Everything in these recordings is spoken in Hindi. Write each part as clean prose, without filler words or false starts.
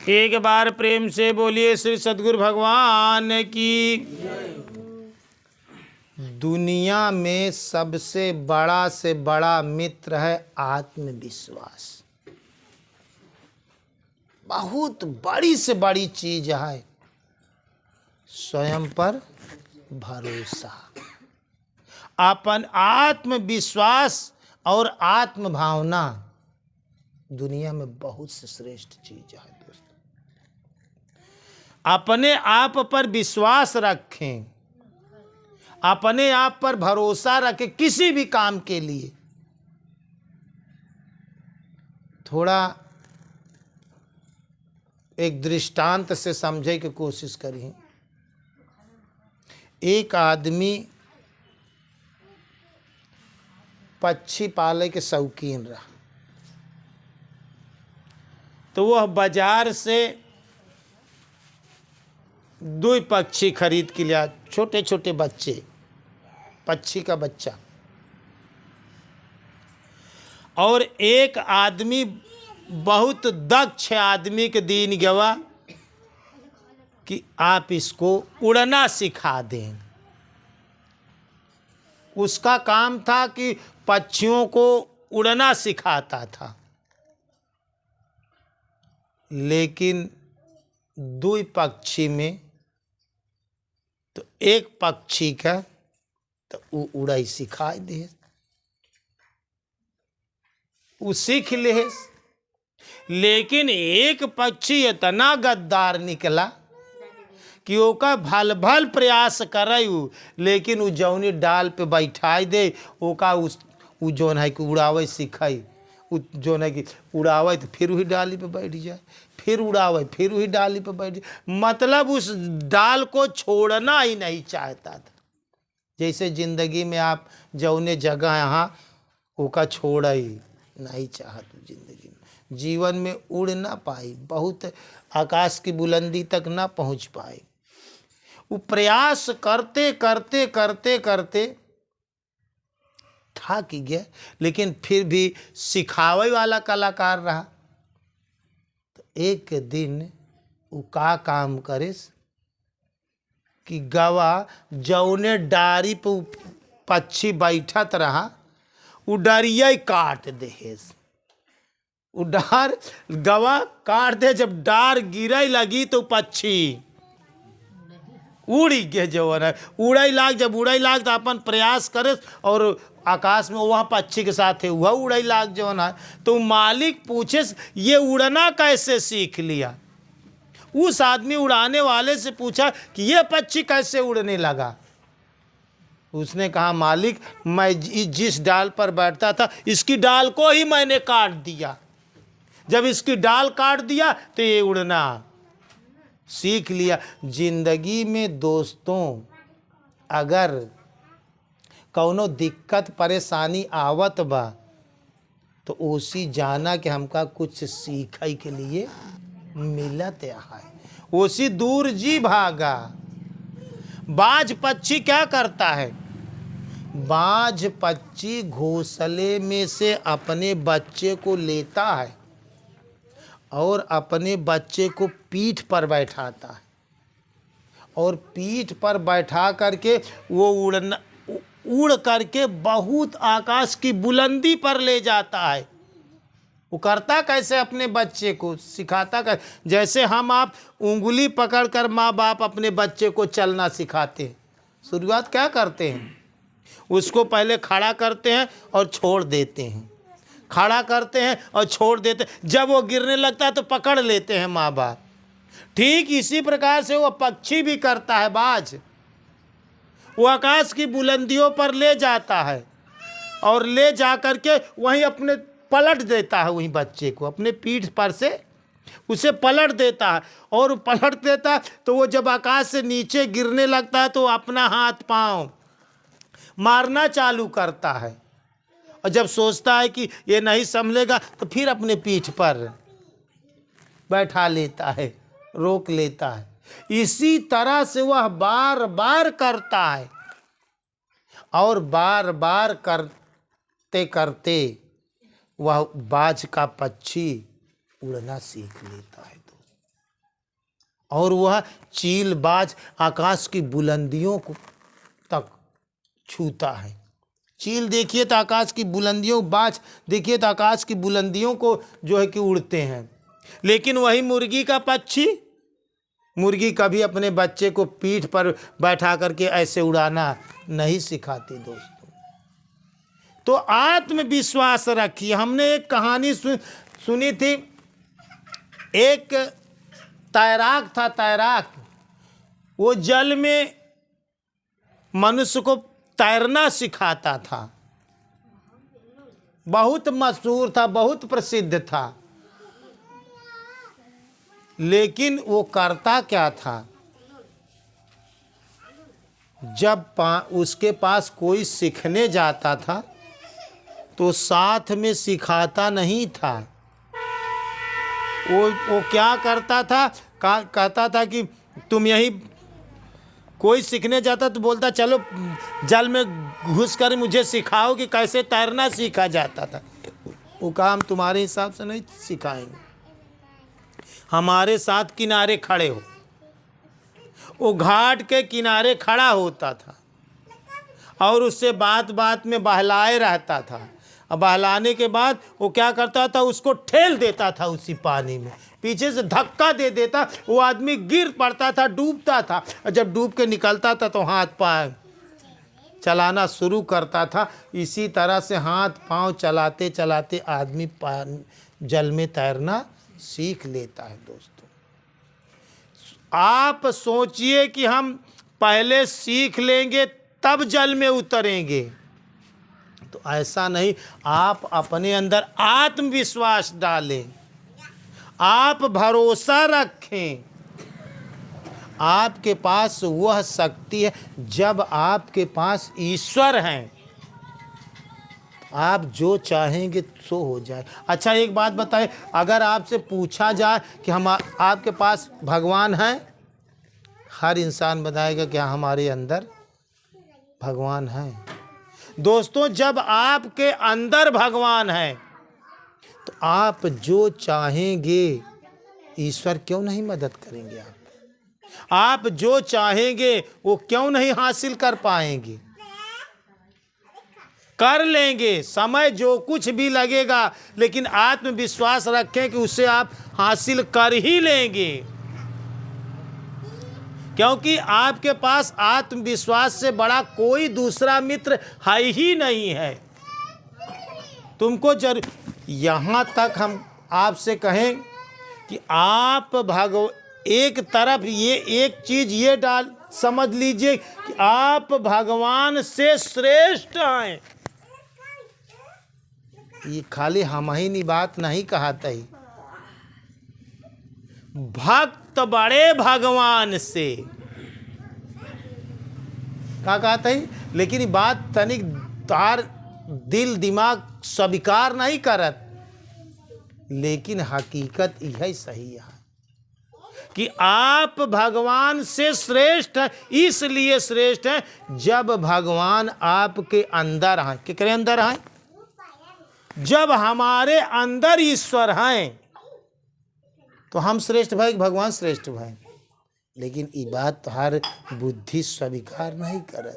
एक बार प्रेम से बोलिए श्री सद्गुरु भगवान की। दुनिया में सबसे बड़ा से बड़ा मित्र है आत्मविश्वास। बहुत बड़ी से बड़ी चीज है स्वयं पर भरोसा। अपन आत्मविश्वास और आत्म भावना दुनिया में बहुत से श्रेष्ठ चीज है दोस्तों। अपने आप पर विश्वास रखें, अपने आप पर भरोसा रखें किसी भी काम के लिए। थोड़ा एक दृष्टांत से समझने की कोशिश करिए। एक आदमी पक्षी पाले के शौकीन रहा, तो वह बाजार से 2 पक्षी खरीद के लिया, छोटे छोटे बच्चे, पक्षी का बच्चा। और एक आदमी बहुत दक्ष आदमी के दीन गवा कि आप इसको उड़ना सिखा दें। उसका काम था कि पक्षियों को उड़ना सिखाता था। लेकिन 2 पक्षी में तो एक पक्षी का तो वो उड़ाई सिखाई दे, वो सीख ले। लेकिन एक पक्षी इतना गद्दार निकला कि ओका भल भल प्रयास करयू, लेकिन उ जौनी डाल पे बैठाई दे ओका उ जौन है कि उड़ावे सिखाई। उ जौन है कि उड़ावे तो फिर वही डाली पे बैठ जाए, फिर उड़ावे फिर वही डाली पे बैठ जाए। मतलब उस डाल को छोड़ना ही नहीं चाहता था। जैसे जिंदगी में आप जौने जगह यहाँ ओका छोड़ ही नहीं चाहत जिंदगी में, जीवन में उड़ ना पाई, बहुत आकाश की बुलंदी तक ना पहुँच पाई। वो प्रयास करते करते करते करते थक गया, लेकिन फिर भी सिखावे वाला कलाकार रहा। तो एक दिन वो का काम करे कि गवा जौने डारी पे पक्षी बैठत रहा वो डरिया काट दे। वो डार गवा काट दे। जब डार गिरे लगी तो पक्षी उड़ी गए। जवन है उड़ाई लाग, जब उड़ाई लाग तो अपन प्रयास करे और आकाश में वह पक्षी के साथ है वह उड़ाई लाग जवन है। तो मालिक पूछे ये उड़ना कैसे सीख लिया। उस आदमी उड़ाने वाले से पूछा कि ये पक्षी कैसे उड़ने लगा। उसने कहा मालिक मैं जिस डाल पर बैठता था इसकी डाल को ही मैंने काट दिया। जब इसकी डाल काट दिया तो ये उड़ना सीख लिया। जिंदगी में दोस्तों अगर कौनो दिक्कत परेशानी आवत बा तो उसी जाना कि हमका कुछ सीखे के लिए मिलत है, उसी दूर जी भागा। बाज पक्षी क्या करता है? बाज पक्षी घोंसले में से अपने बच्चे को लेता है और अपने बच्चे को पीठ पर बैठाता है और पीठ पर बैठा करके वो उड़ करके बहुत आकाश की बुलंदी पर ले जाता है। वो करता कैसे? अपने बच्चे को सिखाता कैसे? जैसे हम आप उंगली पकड़कर माँ बाप अपने बच्चे को चलना सिखाते हैं। शुरुआत क्या करते हैं? उसको पहले खड़ा करते हैं और छोड़ देते हैं, खड़ा करते हैं और छोड़ देते हैं। जब वो गिरने लगता है तो पकड़ लेते हैं माँ बाप। ठीक इसी प्रकार से वो पक्षी भी करता है। बाज वो आकाश की बुलंदियों पर ले जाता है और ले जा कर के वहीं अपने पलट देता है, वहीं बच्चे को अपने पीठ पर से उसे पलट देता है। और पलट देता है तो वो जब आकाश से नीचे गिरने लगता है तो अपना हाथ पांव मारना चालू करता है। और जब सोचता है कि ये नहीं संभलेगा तो फिर अपने पीठ पर बैठा लेता है, रोक लेता है। इसी तरह से वह बार बार करता है और बार बार करते करते वह बाज का पक्षी उड़ना सीख लेता है। और वह चीलबाज आकाश की बुलंदियों को तक छूता है। चील देखिए तो आकाश की बुलंदियों, बाज देखिए तो आकाश की बुलंदियों को जो है कि उड़ते हैं। लेकिन वही मुर्गी का पक्षी, मुर्गी कभी अपने बच्चे को पीठ पर बैठा करके ऐसे उड़ाना नहीं सिखाती दोस्तों। तो आत्मविश्वास रखिए। हमने एक कहानी सुनी थी। एक तैराक था, तैराक, वो जल में मनुष्य को तैरना सिखाता था। बहुत मशहूर था, बहुत प्रसिद्ध था। लेकिन वो करता क्या था, जब उसके पास कोई सीखने जाता था तो साथ में सिखाता नहीं था। वो क्या करता था, कहता था कि तुम यही, कोई सीखने जाता तो बोलता चलो जल में घुस कर मुझे सिखाओ कि कैसे तैरना सीखा जाता था। वो कहा हम तुम्हारे हिसाब से नहीं सिखाएंगे, हमारे साथ किनारे खड़े हो। वो घाट के किनारे खड़ा होता था और उससे बात बात में बहलाए रहता था। अब बहलाने के बाद वो क्या करता था, उसको ठेल देता था उसी पानी में, पीछे से धक्का दे देता, वो आदमी गिर पड़ता था, डूबता था। और जब डूब के निकलता था तो हाथ पाँव चलाना शुरू करता था। इसी तरह से हाथ पाँव चलाते चलाते आदमी जल में तैरना सीख लेता है दोस्तों। आप सोचिए कि हम पहले सीख लेंगे तब जल में उतरेंगे, तो ऐसा नहीं। आप अपने अंदर आत्मविश्वास डालें, आप भरोसा रखें। आपके पास वह शक्ति है, जब आपके पास ईश्वर हैं, आप जो चाहेंगे सो हो जाए। अच्छा एक बात बताएं, अगर आपसे पूछा जाए कि हम आपके पास भगवान हैं, हर इंसान बताएगा कि हमारे अंदर भगवान हैं। दोस्तों जब आपके अंदर भगवान है तो आप जो चाहेंगे ईश्वर क्यों नहीं मदद करेंगे। आप जो चाहेंगे वो क्यों नहीं हासिल कर पाएंगे, कर लेंगे। समय जो कुछ भी लगेगा, लेकिन आत्मविश्वास रखें कि उसे आप हासिल कर ही लेंगे, क्योंकि आपके पास आत्मविश्वास से बड़ा कोई दूसरा मित्र है ही नहीं है। तुमको यहाँ तक हम आपसे कहें कि आप एक तरफ ये एक चीज ये समझ लीजिए कि आप भगवान से श्रेष्ठ हैं। ये खाली हम ही नहीं बात नहीं कहता ही, भक्त बड़े भगवान से क्या कहता है। लेकिन ये बात तनिक तार दिल दिमाग स्वीकार नहीं करत, लेकिन हकीकत यही सही है कि आप भगवान से श्रेष्ठ हैं। इसलिए श्रेष्ठ हैं जब भगवान आपके अंदर हैं। किसके अंदर हैं? जब हमारे अंदर ईश्वर हैं तो हम श्रेष्ठ भाई, भगवान श्रेष्ठ भाई। लेकिन ये बात तो हर बुद्धि स्वीकार नहीं करे।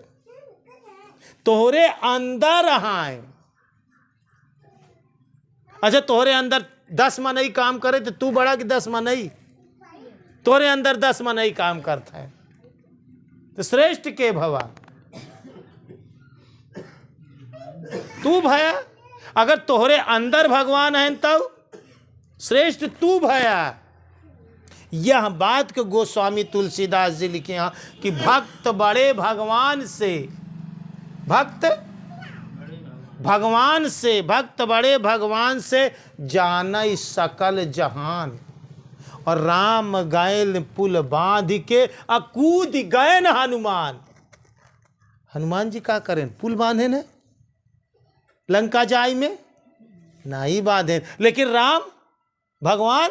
तोहरे अंदर हैं। अच्छा तोहरे अंदर 10 मनई काम करे तो तू बड़ा कि 10 मनई? तोहरे अंदर 10 मनई काम करता है तो श्रेष्ठ के भवा तू भया। अगर तोहरे अंदर भगवान है तब श्रेष्ठ तू भया। यह बात के गोस्वामी तुलसीदास जी लिखे हैं कि भक्त बड़े भगवान से, भक्त भगवान से, भक्त बड़े भगवान से जानई सकल जहान। और राम गैल पुल बांध के अकूद गए न हनुमान। हनुमान जी क्या करें? पुल बांधे न लंका जाई में नहीं बांधे, लेकिन राम भगवान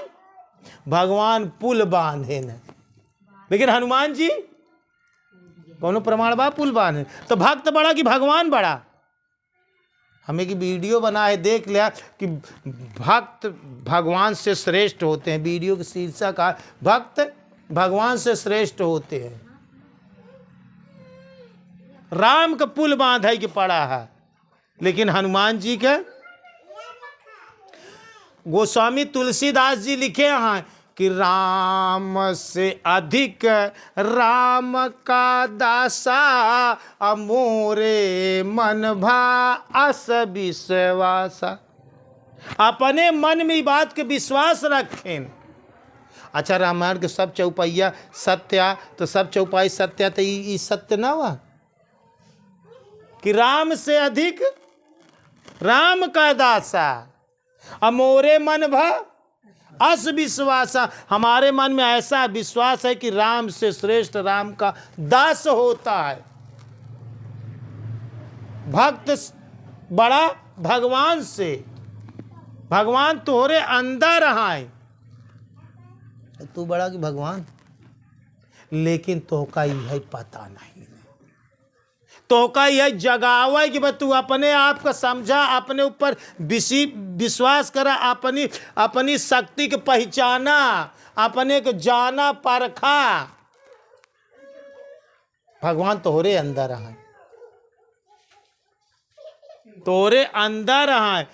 पुल बांधे न, लेकिन हनुमान जी कौनो प्रमाण बा पुल बांधे? तो भक्त बड़ा कि भगवान बड़ा? हमें की वीडियो बना है, देख लिया कि भक्त भगवान से श्रेष्ठ होते हैं। वीडियो की शीर्षक है भक्त भगवान से श्रेष्ठ होते हैं। राम का पुल बांधा के पड़ा है, लेकिन हनुमान जी के गोस्वामी तुलसीदास जी लिखे हैं कि राम से अधिक राम का दासा, अमोरे मन भा अस विश्वासा। अपने मन में बात के विश्वास रखें। अच्छा, रामायण के सब चौपाइया सत्या, तो सब चौपाई सत्या, तो ये सत्य ना हुआ कि राम से अधिक राम का दासा, अमोरे मन भा अस विश्वासा। हमारे मन में ऐसा विश्वास है कि राम से श्रेष्ठ राम का दास होता है। भक्त बड़ा भगवान से, भगवान तोहरे अंदर है। तू बड़ा कि भगवान, लेकिन तोहका यह पता नहीं। तोहका यह जगावा कि बस तू अपने आप को समझा, अपने ऊपर विश्वास करा, अपनी शक्ति के पहचाना, अपने को जाना परखा। भगवान तोहरे अंदर है, तोहरे अंदर है।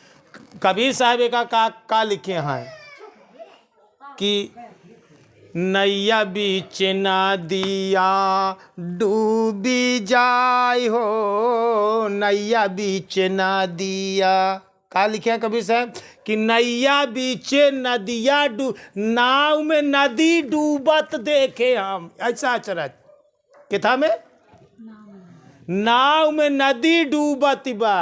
कबीर साहब का लिखे हैं कि नैया बीच नदिया डूबी जाय हो, नैया बीच नदिया। का लिखे हैं कबीर साहब कि नैया बीच नदिया नाव में नदी डूबत देखे हम। ऐसा अचरज किथा में नाव में नदी डूबत बा।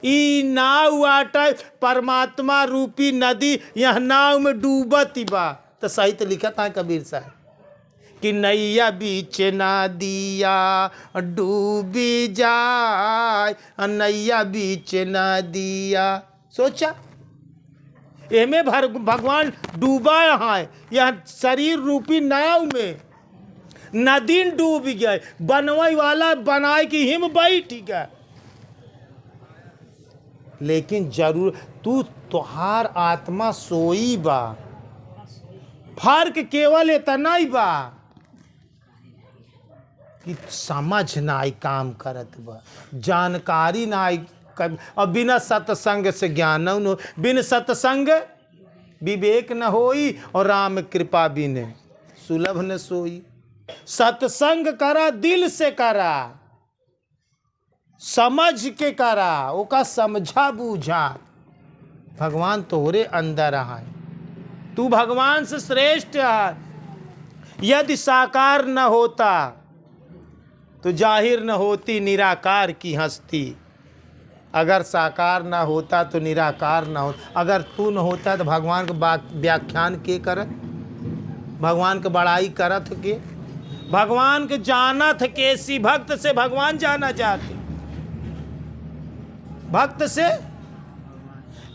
ई नाव आटा परमात्मा रूपी नदी यह नाव में डूबत बा। तो सही तो लिखा था कबीर साहब कि नैया बीच नदिया डूबी जाय, नैया बीच नदिया। सोचा एमे भगवान डूबा है, यह शरीर रूपी नाव में नदी डूब गए। बनवाई वाला बनाए कि हिम बैठ गए, लेकिन जरूर तुहार आत्मा सोई बा। फर्क केवल इतना ही बा कि समझ ना आई काम करत बा, जानकारी ना आई। और बिना सत्संग से ज्ञान न, बिन सत्संग विवेक न होई, और राम कृपा बिन सुलभ न सोई। सत्संग करा, दिल से करा, समझ के करा, ओका समझा बूझा। भगवान तोहरे अंदर है, तू भगवान से श्रेष्ठ है। यदि साकार न होता तो जाहिर न होती निराकार की हस्ती। अगर साकार न होता तो निराकार न हो। अगर तू न होता तो भगवान का व्याख्यान के करत, भगवान के बड़ाई करत के, भगवान के जानत के। सी भक्त से भगवान जाना चाहते, भक्त से।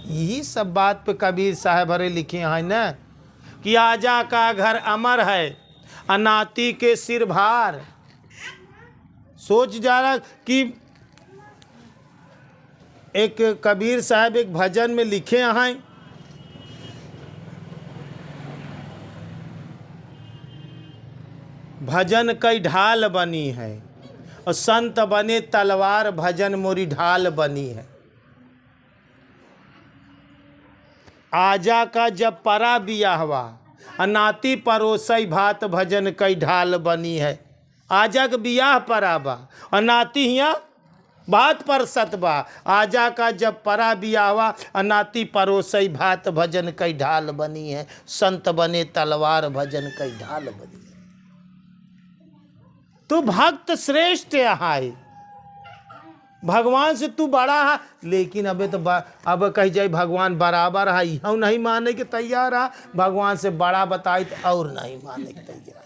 यही सब बात पे कबीर साहब हरे लिखे हैं न कि आजा का घर अमर है, अनाती के सिर भार। सोच जा रहा कि एक कबीर साहब एक भजन में लिखे हैं, भजन कई ढाल बनी है, और संत बने तलवार, भजन मोरी ढाल बनी है। आजा का जब परा बियाहवा, अनाती परोसई भात, भजन कई ढाल बनी है। आजा का बियाह पराबा, अनाती हिया भात पर सतबा। आजा का जब परा बियाहवा, अनाती परोसई भात, भजन कई ढाल बनी है। संत बने तलवार, भजन कई ढाल बनी है। तू भक्त श्रेष्ठ है, भगवान से तू बड़ा है। लेकिन अबे तो अब कही जाए भगवान बराबर है, यह नहीं मानने के तैयार है। भगवान से बड़ा बताई तो और नहीं मानने के तैयार है।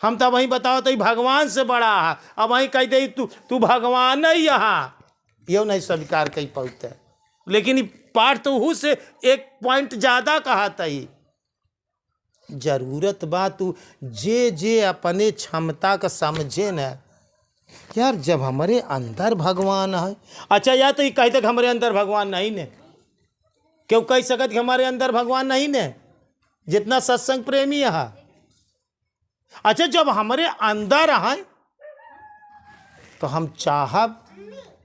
हम तो वहीं बताओ तो भगवान से बड़ा है, अब वहीं कह दे तू भगवान है यहाँ, यो नहीं स्वीकार कही पहुँचते। लेकिन पाठ तो हूँ से एक पॉइंट ज़्यादा कहा तही। जरूरत बा तू जे अपने क्षमता का समझे न यार। जब हमारे अंदर भगवान है, अच्छा या तो ये कहते कि हमारे अंदर भगवान नहीं ने, क्यों कह सकत कि हमारे अंदर भगवान नहीं ने? जितना सत्संग प्रेमी है अच्छा, जब हमारे अंदर है तो हम चाहब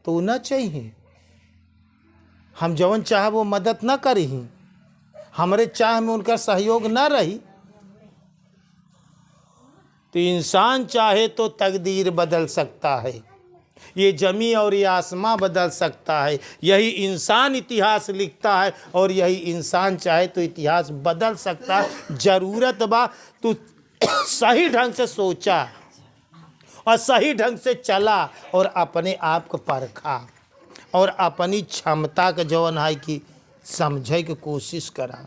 तो ना चाहिए, हम जवन चाहब वो मदद ना करी, हमारे चाह में उनका सहयोग ना रही, तो इंसान चाहे तो तकदीर बदल सकता है, ये जमी और ये आसमां बदल सकता है। यही इंसान इतिहास लिखता है और यही इंसान चाहे तो इतिहास बदल सकता है। ज़रूरत बा तू सही ढंग से सोचा और सही ढंग से चला और अपने आप को परखा और अपनी क्षमता के जवन है कि समझे की कोशिश करा,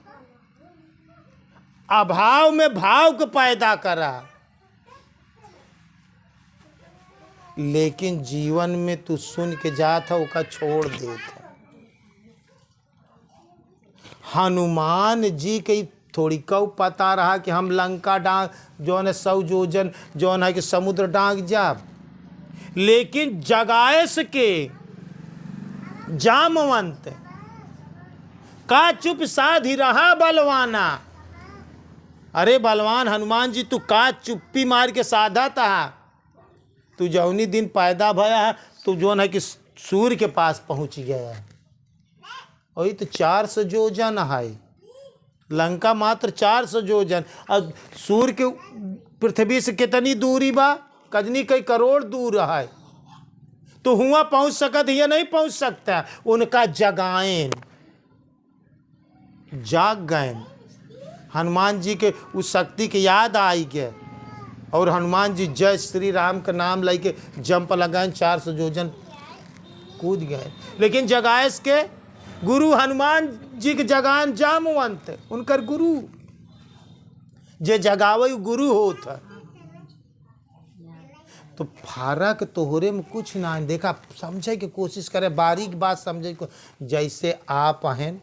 अभाव में भाव को पैदा करा। लेकिन जीवन में तू सुन के जाता ओका छोड़ देता। हनुमान जी के थोड़ी कऊ पता रहा कि हम लंका डांग जौन है 100 योजन जौन है कि समुद्र डांग जाब, लेकिन जगाएस के जामवंत का चुप साधी रहा बलवाना। अरे बलवान हनुमान जी, तू का चुप्पी मार के साधा था। तू जौनी दिन पैदा भया है तू जो है कि सूर्य के पास पहुंच गया। वही तो 400 योजन है, लंका मात्र 400 योजन, और सूर्य के पृथ्वी से कितनी दूरी बा, कजनी कई करोड़ दूर है। तो हुआ पहुंच सकत या नहीं पहुंच सकता। उनका जगाएन जाग गए, हनुमान जी के उस शक्ति के याद आई गए और हनुमान जी जय श्री राम का नाम लेके जंप लगाए 400 योजन कूद गए। लेकिन जगाएस के गुरु हनुमान जी के जगान जामवंत, उनकर गुरु जे जगावे गुरु होता। तो फर्क तोहरे में कुछ ना है। देखा, समझे की कोशिश करे, बारीक बात समझे को। जैसे आप हैं,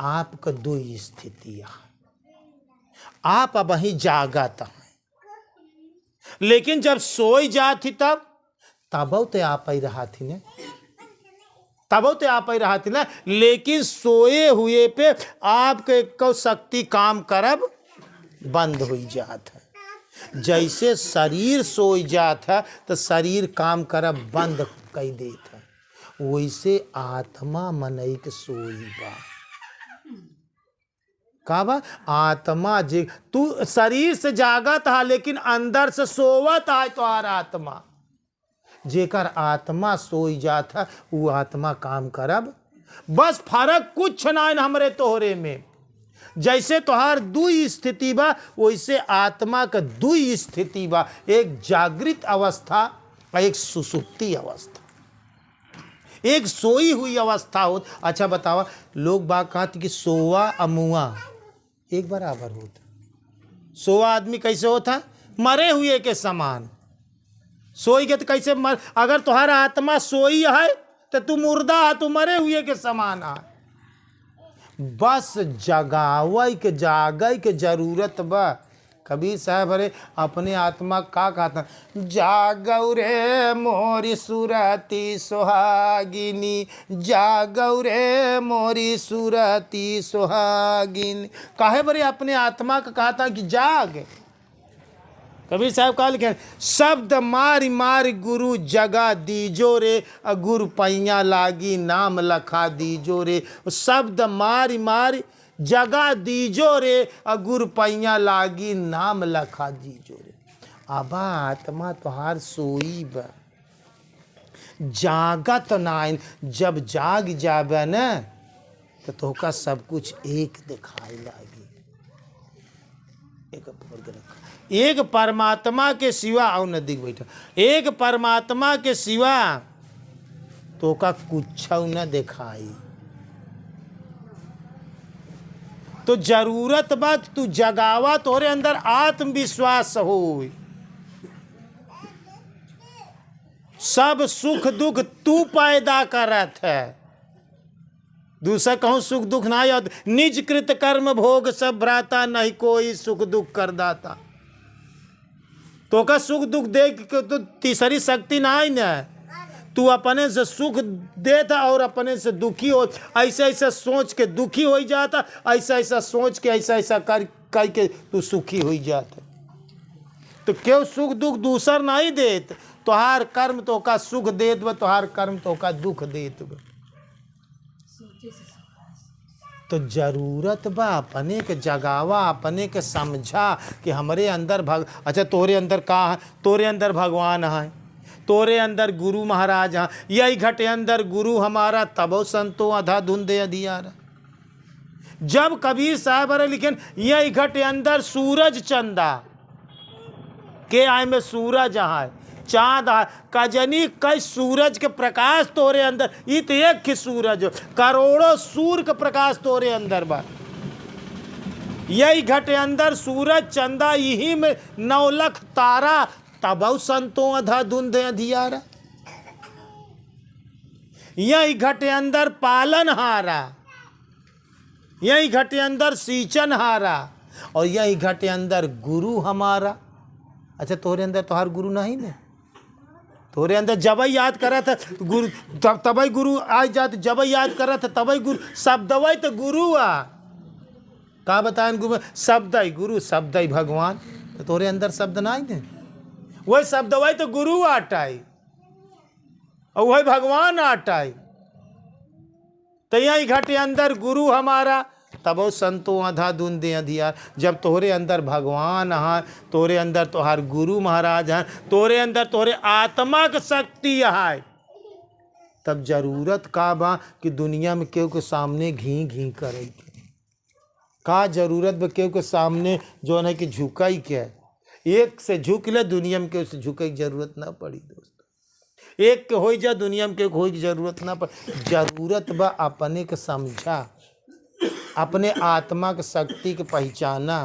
आपका दो स्थितियां, आप अब वहीं जागत हैं, लेकिन जब सोई जाती तब तो आप ही रहा थी ना, तब तो आप ही रहा थी ना। लेकिन सोए हुए पे आपके को शक्ति काम करब बंद हो जात है। जैसे शरीर सोई जात है तो शरीर काम करब बंद कर देता है, वैसे आत्मा मनई के सोई बा। का बा? आत्मा जे तू शरीर से जागत है लेकिन अंदर से सोवत है तोहार आत्मा। जेकर आत्मा सोई जात है वो आत्मा काम करब। बस फर्क कुछ ना है हमरे तोहरे में। जैसे तोहार दू स्थिति बा वैसे आत्मा का दू स्थिति बा, एक जागृत अवस्था और एक सुसुप्ति अवस्था, एक सोई हुई अवस्था हो। अच्छा बतावा, लोग बात कहते कि सोवा अमुआ एक बराबर होता। सोवा आदमी कैसे होता? मरे हुए के समान। सोई के तो कैसे मर, अगर तुम्हारा आत्मा सोई है तो तू मुर्दा है, तू मरे हुए के समान है। बस जगावई के जागई के जरूरत बा। कबीर साहब अरे अपने आत्मा का कहता, जागौ रे मोरी सुरती सुहागिनी, जागौ रे मोरी सुरती सुहागिनी। काहे बरे अपने आत्मा का कहता कि जाग। कबीर साहब कहा लिखे, शब्द मारी मारी गुरु जगा दीजो रे, गुरु पैया लागी नाम लखा दीजो रे। शब्द मारी मारी जगा दीजो रे, गुरु पैया लागी नाम लखा दीजो रे। अबा आत्मा तोहार सोई बा, जागत नाइन। जब जाग जाबे न तो तोहका सब कुछ एक दिखाई लागी। एक परमात्मा के सिवा आओ नदी बैठा, एक परमात्मा के सिवा तो का कुछ न दिखाई। तो जरूरत बा तू जगावा, तोरे अंदर आत्मविश्वास हो। सब सुख दुख तू पैदा करत है, दूसरा कहूँ सुख दुख ना याद। निज कृत कर्म भोग सब भ्राता, नहीं कोई सुख दुख कर दाता। तो का सुख दुख देख के तो तीसरी शक्ति ना आई ना। तू अपने से सुख देता और अपने से दुखी हो, ऐसा ऐसा सोच के दुखी हो जाता, ऐसा ऐसा सोच के ऐसा ऐसा कर के तू सुखी हो जाता। तो क्यों सुख दुख दूसर नहीं देत, तोहार कर्म तो का सुख देत बा, तोहार कर्म तो का दुख देत बा। तो जरूरत बा अपने के जगावा, अपने के समझा कि हमारे अंदर अच्छा तोरे अंदर का है, तोरे अंदर भगवान है, तोरे अंदर गुरु महाराज हैं, यही घटे अंदर गुरु हमारा तबो संतो अधा धुंधे अधियारा। जब कबीर साहब अरे लिखेन यही घटे अंदर सूरज चंदा के आय में सूरज है, चाँद है, कजनी कई सूरज के प्रकाश तोरे अंदर, इत एक ही सूरज, करोड़ों सूर्य के प्रकाश तोरे अंदर बा। यही घटे अंदर सूरज चंदा, यही में 9 लाख तारा, तब संतो अधा धुंधे अधियारा। यही घटे अंदर पालन हारा, यही घटे अंदर सींचन हारा, और यही घटे अंदर गुरु हमारा। अच्छा तोरे अंदर तोहार गुरु नहीं ने, तोरे अंदर जब याद करा था गुरु, तब गुरु आज जात, जब याद करा था तब गुरु, शब्द तो गुरु आ का बताएं गुरु, शब्द ही गुरु, शब्द ही भगवान। तो तोरे अंदर शब्द नहीं ने, वही शब्द तो गुरु आटाई और वही भगवान आटाई। तो यही घटे अंदर गुरु हमारा, तबो संतो अधा धुंधे अधियार। जब तोहरे अंदर भगवान है, तोरे अंदर तोहार गुरु महाराज हैं, तोरे अंदर तोहरे आत्मा के शक्ति है, तब जरूरत का बा कि दुनिया में केहू के सामने घी घी करे का जरूरत बा, केहू के सामने जो है कि झुकाई के, एक से झुक ले, दुनिया में केहू से झुके की जरूरत ना पड़ी दोस्त। एक के हो जा, दुनिया में केहू हो की जरूरत ना पड़ी। जरूरत बा अपने के समझा, अपने आत्मा के शक्ति के पहचाना,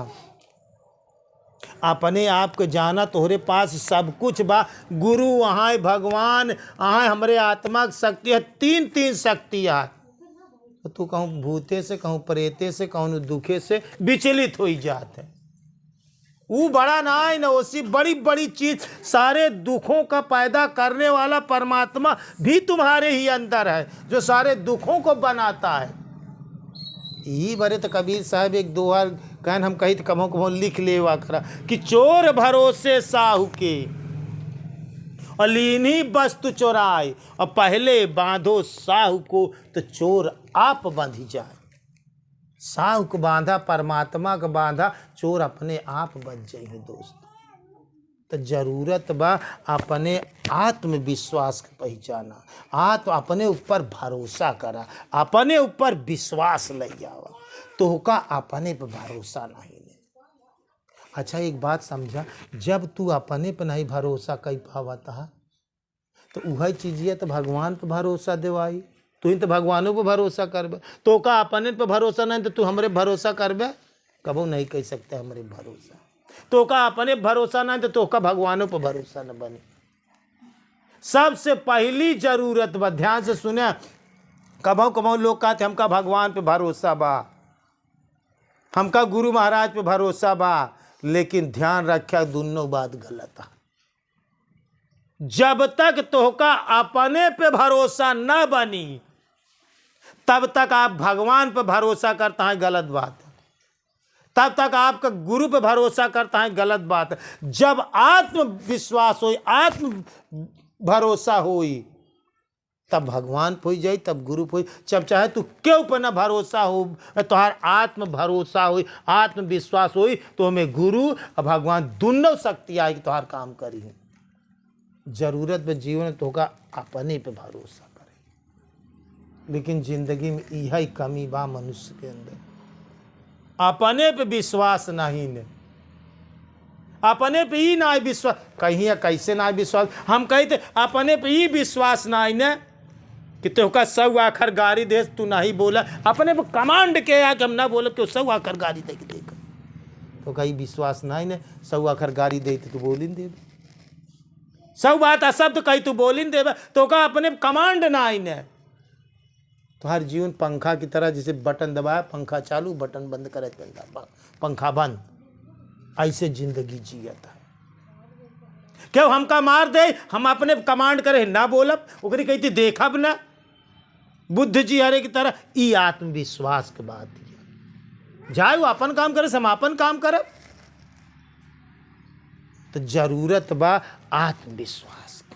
अपने आप को जाना। तोहरे पास सब कुछ बा, गुरु वहाँ है, भगवान वहाँ, हमारे आत्मा की शक्ति है, 3 शक्ति है। तो तू कहूँ भूते से, कहूँ प्रेते से, कहूँ दुखे से विचलित हो जाते। वो बड़ा ना है ना, उसी बड़ी बड़ी चीज, सारे दुखों का पैदा करने वाला परमात्मा भी तुम्हारे ही अंदर है, जो सारे दुखों को बनाता है। यही बरे तो कबीर साहब एक दोहा कहन हम कही तो कभों कभों लिख लेवा करा कि चोर भरोसे साहू के और लीनी वस्तु चोराए, और पहले बांधो साहू को तो चोर आप बंधी जाए। साहू को बांधा, परमात्मा को बांधा, चोर अपने आप बच जाए दोस्त। तो जरूरत बा अपने आत्मविश्वास के पहचाना, अपने ऊपर भरोसा करा, अपने ऊपर विश्वास ले जावा, तो का अपने पे भरोसा नहीं ले। अच्छा एक बात समझा, जब तू अपने पे नहीं भरोसा कर पावता तो वही चीज़ तो भगवान पे भरोसा देवाई। तू ही तो भगवानों पे भरोसा करबे, तो का अपने पे भरोसा नहीं तो तू हमरे भरोसा करबे, कबो नहीं कह सकते हमरे भरोसा। तो का अपने भरोसा नहीं तो का भगवानों पर भरोसा न बने। सबसे पहली जरूरत बा, ध्यान से सुने, कभों कभों लोग कहते हमका भगवान पे भरोसा बा, हमका गुरु महाराज पे भरोसा बा, लेकिन ध्यान रखा दोनों बात गलत है। जब तक तोहका अपने पे भरोसा न बनी तब तक आप भगवान पे भरोसा करता है, गलत बात है। तब तक आपका गुरु पे भरोसा करता है, गलत बात है। जब आत्मविश्वास हो, आत्म भरोसा होई, तब भगवान पे हो जाई, तब गुरु पे। जब चाहे तू क्यों पे ना भरोसा हो, तुहार आत्म भरोसा हो, आत्मविश्वास हो, तो हमें गुरु और भगवान दोनों शक्ति आएगी, तुहार काम करी। जरूरत में जीवन तो का अपने पे भरोसा करे, लेकिन जिंदगी में यही कमी बा मनुष्य के अंदर, अपने पे विश्वास नहीं ने, अपने पे ही ना विश्वास। कहीं कैसे ना विश्वास, हम कहते अपने पे ही विश्वास नहीं ने कि तो का सब आखिर गाड़ी दे, तू नहीं बोला, अपने पे कमांड के आ कि हम ना बोले, तो सब आखिर गाड़ी दे के देख, तो कहीं विश्वास नहीं ने, सब आखिर गाड़ी दे तो बोली दे, सब बात अशब्द कही तू बोली दे, तो का अपने कमांड ना आई ने। तो हर जीवन पंखा की तरह, जैसे बटन दबाया पंखा चालू, बटन बंद करे पंखा बंद, ऐसे जिंदगी जियत है। क्यों हमका मार दे, हम अपने कमांड करे ना बोलब, ओकरी कहती देखब ना, बुद्ध जी हरे की तरह। ई आत्मविश्वास के बात जाए, वो अपन काम करे, हम अपन काम करब। तो जरूरत बा आत्मविश्वास के।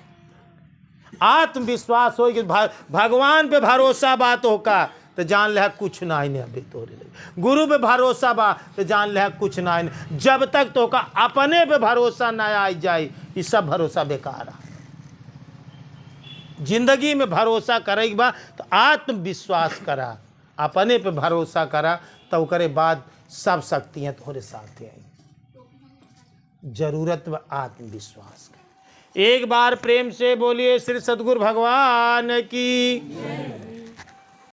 आत्मविश्वास हो कि भगवान पे भरोसा बा तो का तो जान ले कुछ ना ही अभी तोरे लगे। गुरु पे भरोसा बा तो जान ले कुछ ना ही। जब तक तो का अपने पे भरोसा ना आ जाए ये सब भरोसा बेकार है। जिंदगी में भरोसा करेगी बा तो आत्मविश्वास करा, अपने पे भरोसा करा, तो करे बाद सब शक्तियाँ तुम्हारे साथ आई। जरूरत व आत्मविश्वास की। एक बार प्रेम से बोलिए श्री सद्गुरु भगवान की।